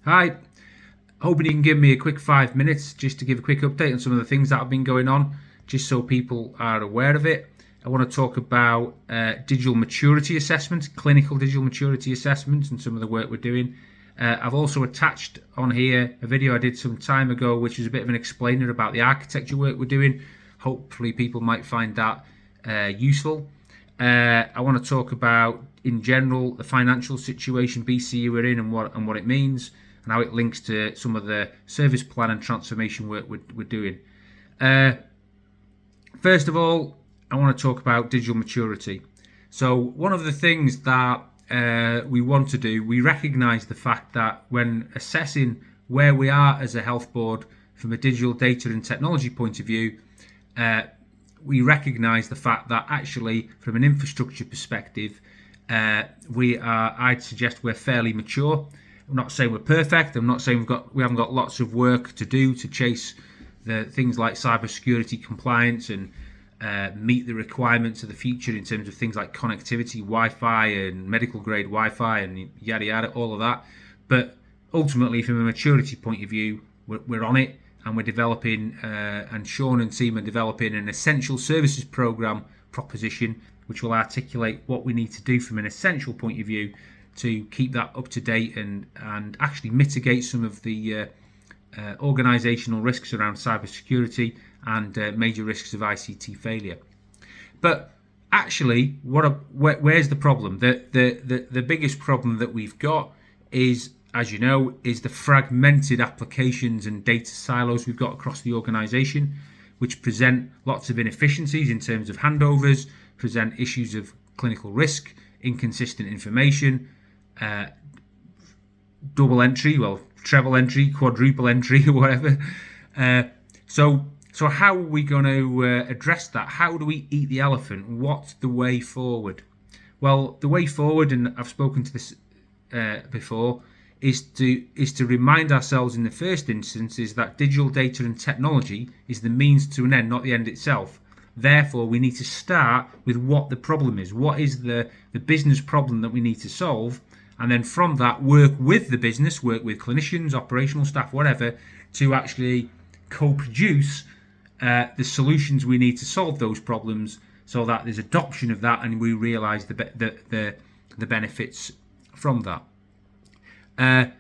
Hi, hoping you can give me a quick 5 minutes just to give a quick update on some of the things that have been going on, just so people are aware of it. I want to talk about digital maturity assessment, clinical digital maturity assessment, and some of the work we're doing. I've also attached on here a video I did some time ago, which is a bit of an explainer about the architecture work we're doing. Hopefully people might find that useful. I want to talk about, in general, the financial situation BCU we're in and what it means, and how it links to some of the service plan and transformation work we're doing. First of all, I want to talk about digital maturity. So one of the things that we want to do, we recognise the fact that when assessing where we are as a health board from a digital data and technology point of view, we recognise the fact that actually from an infrastructure perspective, I'd suggest we're fairly mature. I'm not saying we're perfect. I'm not saying we haven't got lots of work to do to chase the things like cybersecurity compliance and meet the requirements of the future in terms of things like connectivity, Wi-Fi and medical grade Wi-Fi and yada yada, all of that. But ultimately, from a maturity point of view, we're on it, and we're developing, and Sean and team are developing an essential services program proposition, which will articulate what we need to do from an essential point of view to keep that up to date and actually mitigate some of the organisational risks around cybersecurity and major risks of ICT failure. But actually, where's the problem? The biggest problem that we've got is, as you know, is the fragmented applications and data silos we've got across the organisation, which present lots of inefficiencies in terms of handovers, present issues of clinical risk, inconsistent information, double entry, treble entry, quadruple entry, or whatever. So how are we going to address that? How do we eat the elephant? What's the way forward? Well, the way forward, and I've spoken to this before, is to remind ourselves in the first instance is that digital data and technology is the means to an end, not the end itself. Therefore, we need to start with what the problem is. What is the business problem that we need to solve? And then from that, work with the business, work with clinicians, operational staff, whatever, to actually co-produce the solutions we need to solve those problems, so that there's adoption of that and we realise the benefits from that.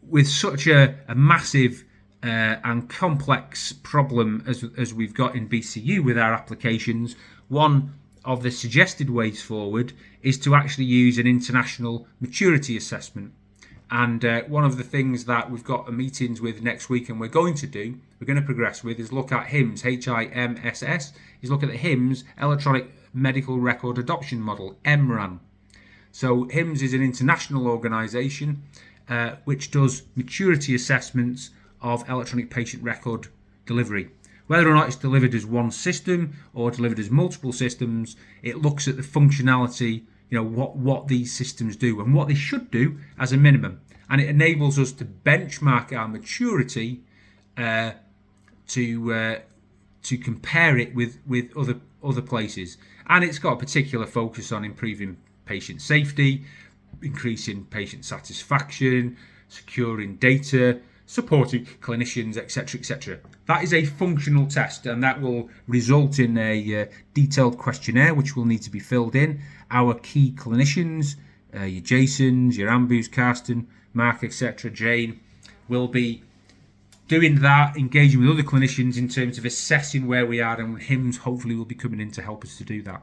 With such a massive and complex problem as we've got in BCU with our applications, one of the suggested ways forward is to actually use an international maturity assessment. And one of the things that we've got meetings with next week and we're going to progress with is look at HIMSS, HIMSS, is look at the HIMSS Electronic Medical Record Adoption Model, EMRAN. So HIMSS is an international organisation which does maturity assessments of electronic patient record delivery. Whether or not it's delivered as one system or delivered as multiple systems, it looks at the functionality, what these systems do and what they should do as a minimum. And it enables us to benchmark our maturity to compare it with other places. And it's got a particular focus on improving patient safety, increasing patient satisfaction, securing data, supporting clinicians, etc., etc. That is a functional test, and that will result in a detailed questionnaire which will need to be filled in. Our key clinicians, your Jasons, your Ambus, Karsten, Mark, etc., Jane, will be doing that, engaging with other clinicians in terms of assessing where we are, and HIMSS hopefully will be coming in to help us to do that.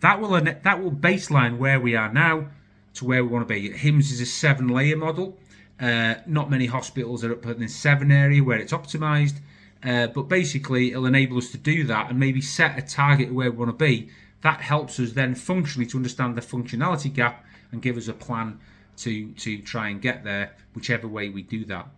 That will baseline where we are now to where we want to be. HIMSS is a 7-layer model. Not many hospitals are up in the 7 area where it's optimized, but basically it'll enable us to do that and maybe set a target where we want to be. That helps us then functionally to understand the functionality gap and give us a plan to try and get there, whichever way we do that.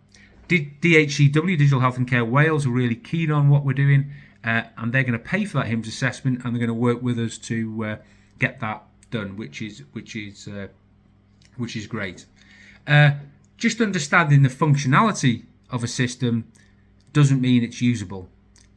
DHCW, Digital Health and Care Wales, are really keen on what we're doing, and they're going to pay for that HIMSS assessment, and they're going to work with us to get that done, which is great. Just understanding the functionality of a system doesn't mean it's usable.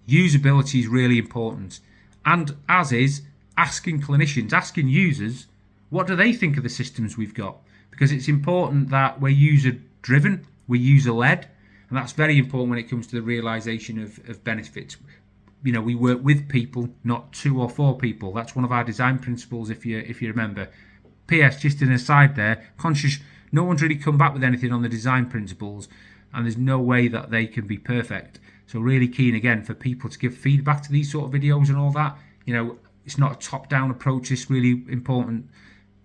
Usability is really important, and as is asking clinicians, asking users, what do they think of the systems we've got? Because it's important that we're user driven, we're user led, and that's very important when it comes to the realization of benefits. We work with people, not 2 or 4 people. That's one of our design principles, if you remember. P.S. Just an aside there, conscious, no one's really come back with anything on the design principles, and there's no way that they can be perfect. So really keen again for people to give feedback to these sort of videos and all that. It's not a top-down approach. It's really important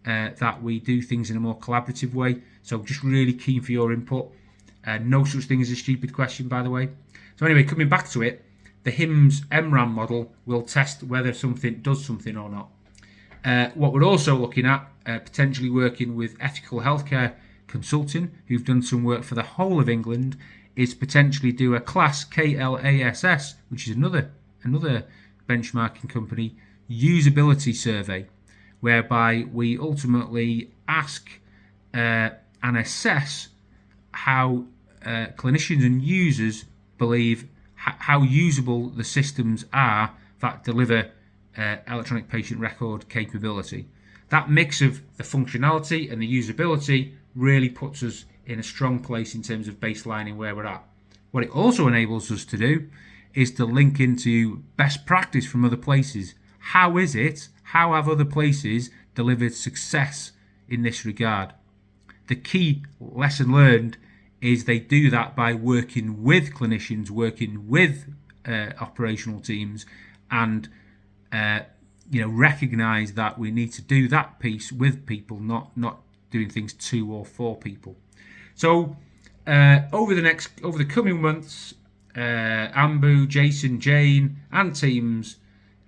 that we do things in a more collaborative way. So just really keen for your input. No such thing as a stupid question, by the way. So anyway, coming back to it, the HIMSS MRAM model will test whether something does something or not. What we're also looking at, potentially working with Ethical Healthcare Consulting, who've done some work for the whole of England, is potentially do a class KLASS, which is another benchmarking company, usability survey, whereby we ultimately ask and assess how clinicians and users believe how usable the systems are that deliver electronic patient record capability. That mix of the functionality and the usability really puts us in a strong place in terms of baselining where we're at. What it also enables us to do is to link into best practice from other places. How have other places delivered success in this regard? The key lesson learned is they do that by working with clinicians, working with operational teams, and recognize that we need to do that piece with people, not doing things 2 or 4 people. So over the coming months, Ambu, Jason, Jane, and teams,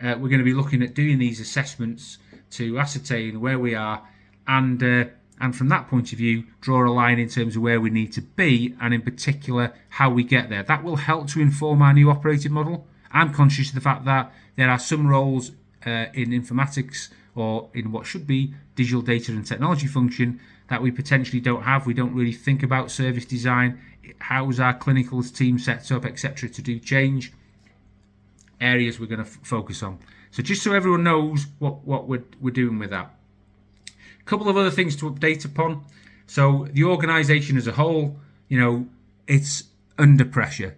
we're going to be looking at doing these assessments to ascertain where we are, and from that point of view, draw a line in terms of where we need to be, and in particular, how we get there. That will help to inform our new operating model. I'm conscious of the fact that there are some roles in informatics or in what should be digital data and technology function that we potentially don't have. We don't really think about service design. How's our clinical team set up, etc., to do change? Areas we're going to focus on. So just so everyone knows what we're doing with that. A couple of other things to update upon. So the organisation as a whole, it's under pressure.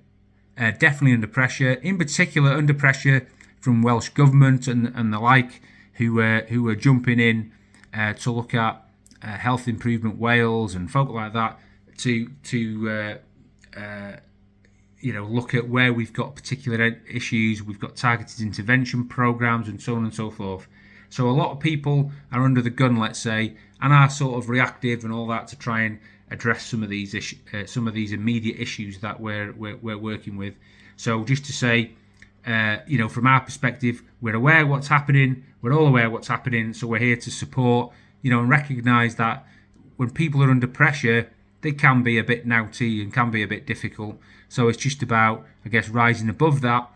Definitely under pressure. In particular, under pressure from Welsh Government and the like, who are jumping in to look at Health Improvement Wales and folk like that to look at where we've got particular issues. We've got targeted intervention programs and so on and so forth. So a lot of people are under the gun, let's say, and are sort of reactive and all that to try and address some of these immediate issues that we're working with. So just to say, from our perspective, we're aware of what's happening. We're all aware of what's happening. So we're here to support, and recognise that when people are under pressure, they can be a bit naughty and can be a bit difficult. So it's just about, I guess, rising above that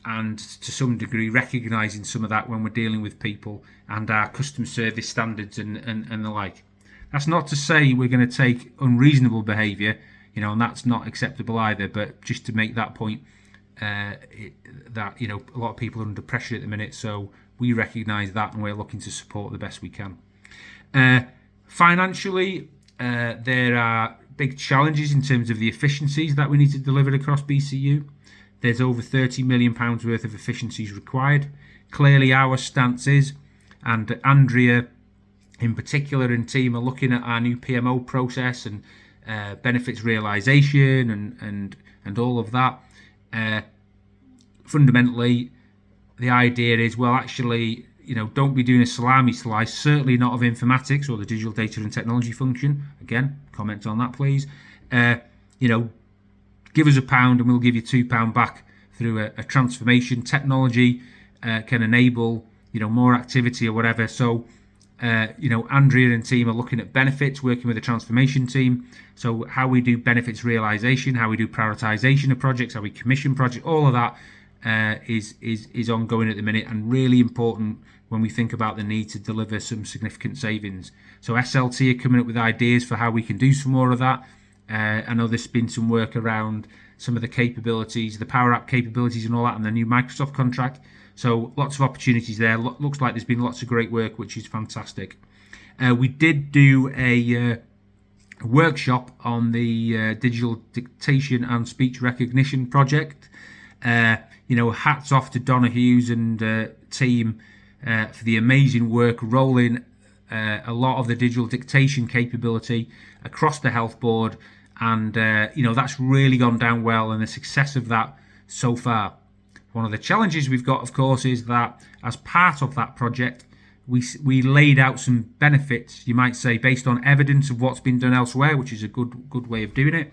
and to some degree recognising some of that when we're dealing with people and our customer service standards and the like. That's not to say we're going to take unreasonable behaviour, and that's not acceptable either. But just to make that point, that a lot of people are under pressure at the minute, so we recognise that and we're looking to support the best we can. Financially, there are big challenges in terms of the efficiencies that we need to deliver across BCU. There's over £30 million worth of efficiencies required. Clearly, our stance is, and Andrea in particular and team are looking at our new PMO process and benefits realisation and all of that. Fundamentally, the idea is, well, actually, don't be doing a salami slice, certainly not of informatics or the digital data and technology function. Again, comment on that, please. Give us £1 and we'll give you £2 back through a transformation. Technology can enable, more activity or whatever. So, Andrea and team are looking at benefits, working with the transformation team. So how we do benefits realization, how we do prioritization of projects, how we commission projects, all of that is ongoing at the minute and really important when we think about the need to deliver some significant savings. So SLT are coming up with ideas for how we can do some more of that. I know there's been some work around some of the capabilities, the Power App capabilities and all that, and the new Microsoft contract. So lots of opportunities there. Looks like there's been lots of great work, which is fantastic. We did do workshop on the digital dictation and speech recognition project. Hats off to Donna Hughes and team for the amazing work rolling a lot of the digital dictation capability across the health board, and that's really gone down well, and the success of that so far. One of the challenges we've got, of course, is that as part of that project, we laid out some benefits, you might say, based on evidence of what's been done elsewhere, which is a good way of doing it,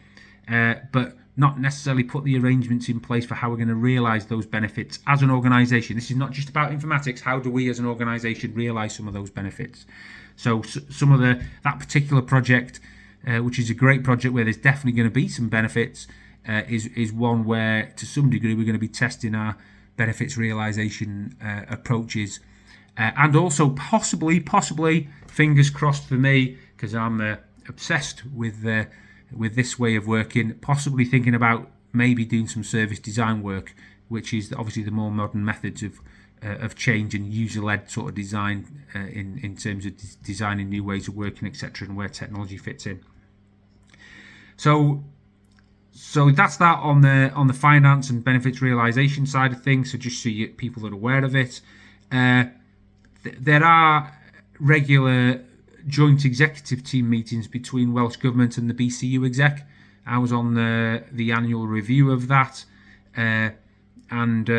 but not necessarily put the arrangements in place for how we're going to realise those benefits as an organisation. This is not just about informatics. How do we as an organisation realise some of those benefits? So some of that particular project, which is a great project where there's definitely going to be some benefits, is one where to some degree we're going to be testing our benefits realisation approaches. And also possibly, fingers crossed for me, because I'm obsessed with this way of working, possibly thinking about maybe doing some service design work, which is obviously the more modern methods of change and user-led sort of design in terms of designing new ways of working, etc., and where technology fits in. So that's that on the finance and benefits realisation side of things. So just so people are aware of it. There are regular joint executive team meetings between Welsh Government and the BCU exec. I was on the annual review of that, and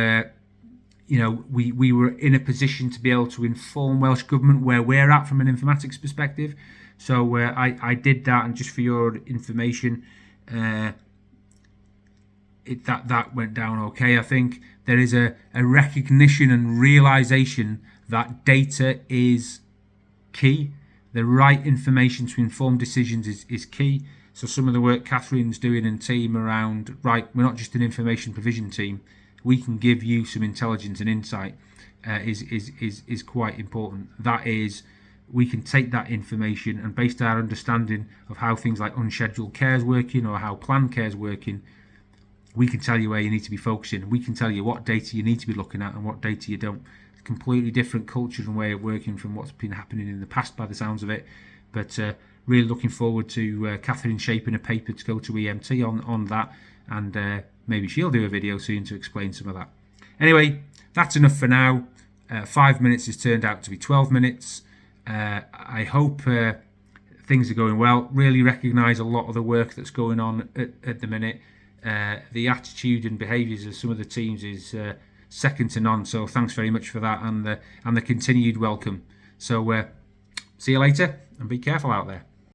we were in a position to be able to inform Welsh Government where we're at from an informatics perspective. So I did that, and just for your information, that went down okay. I think there is a recognition and realisation that data is key. The right information to inform decisions is key. So some of the work Catherine's doing and team around, right, we're not just an information provision team, we can give you some intelligence and insight, is quite important. That is, we can take that information and based on our understanding of how things like unscheduled care is working or how planned care is working, we can tell you where you need to be focusing. We can tell you what data you need to be looking at and what data you don't. Completely different culture and way of working from what's been happening in the past by the sounds of it, but really looking forward to Catherine shaping a paper to go to EMT on that, and maybe she'll do a video soon to explain some of that. Anyway, that's enough for now. 5 minutes has turned out to be 12 minutes. I hope things are going well. Really recognise a lot of the work that's going on at the minute. The attitude and behaviours of some of the teams is second to none, so thanks very much for that, and the continued welcome. So see you later, and be careful out there.